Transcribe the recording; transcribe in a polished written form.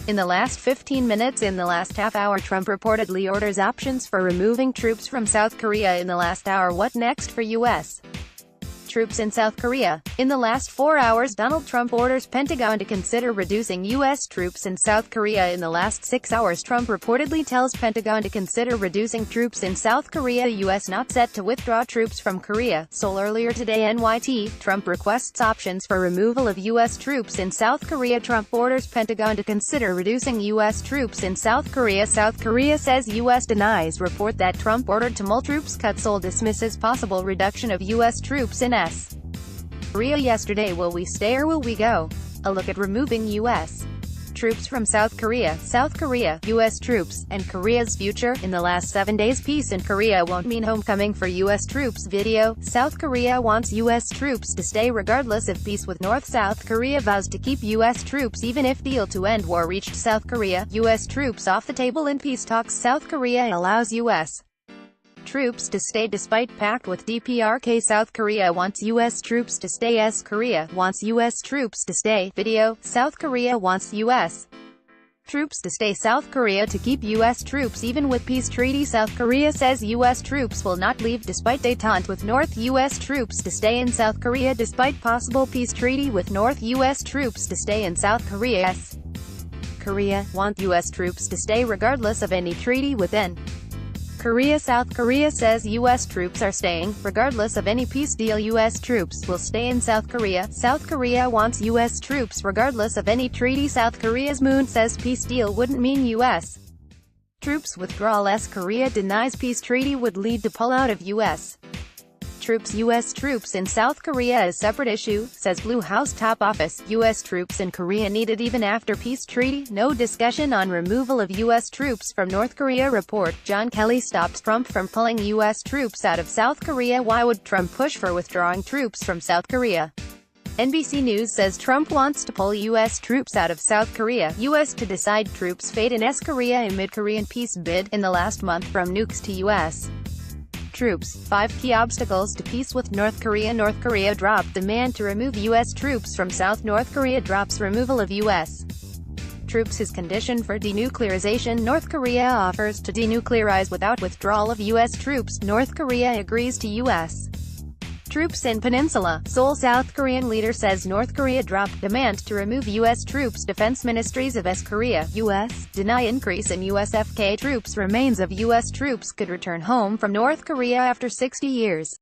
In the last 15 minutes. In the last half hour, Trump reportedly orders options for removing troops from South Korea. In the last hour, what next for U.S. troops in South Korea? In the last 4 hours, Donald Trump orders Pentagon to consider reducing U.S. troops in South Korea. In the last 6 hours, Trump reportedly tells Pentagon to consider reducing troops in South Korea. U.S. not set to withdraw troops from Korea. Seoul Earlier today. NYT. Trump requests options for removal of U.S. troops in South Korea. Trump orders Pentagon to consider reducing U.S. troops in South Korea. South Korea says U.S. denies report that Trump ordered to mull troops cut. Seoul dismisses possible reduction of U.S. troops in Korea yesterday. Will we stay or will we go? A look at removing U.S. troops from South Korea. South Korea, U.S. troops, and Korea's future. In the last 7 days, peace in Korea won't mean homecoming for U.S. troops. Video. South Korea wants U.S. troops to stay regardless of peace with North. South Korea vows to keep U.S. troops even if deal to end war reached. South Korea, U.S. troops off the table in peace talks. South Korea allows U.S. troops to stay despite pact with DPRK. South Korea wants U.S. troops to stay. Korea wants U.S. troops to stay. Video. South Korea wants U.S. troops to stay. South Korea to keep U.S. troops even with peace treaty. South Korea says U.S. troops will not leave despite détente with North. U.S. troops to stay in South Korea despite possible peace treaty with North. U.S. troops to stay in South Korea. Korea want U.S. troops to stay regardless of any treaty with Korea. South Korea says U.S. troops are staying, regardless of any peace deal. U.S. troops will stay in South Korea. South Korea wants U.S. troops regardless of any treaty. South Korea's Moon says peace deal wouldn't mean U.S. troops withdrawal. Korea denies peace treaty would lead to pullout of U.S. troops. U.S. troops in South Korea is separate issue, says Blue House top office. U.S. troops in Korea needed even after peace treaty. No discussion on removal of U.S. troops from North Korea. Report. John Kelly stopped Trump from pulling U.S. troops out of South Korea. Why would Trump push for withdrawing troops from South Korea? NBC News says Trump wants to pull U.S. troops out of South Korea. U.S. to decide troops fate in Korea amid Korean peace bid. In the last month, from nukes to U.S. troops, 5 key obstacles to peace with North Korea. North Korea dropped demand to remove U.S. troops from South. North Korea drops removal of U.S. troops as condition for denuclearization. North Korea offers to denuclearize without withdrawal of U.S. troops. North Korea agrees to U.S. troops in Peninsula. Seoul. South Korean leader says North Korea dropped demand to remove U.S. troops. Defense ministries of Korea, U.S. deny increase in USFK troops. Remains of U.S. troops could return home from North Korea after 60 years.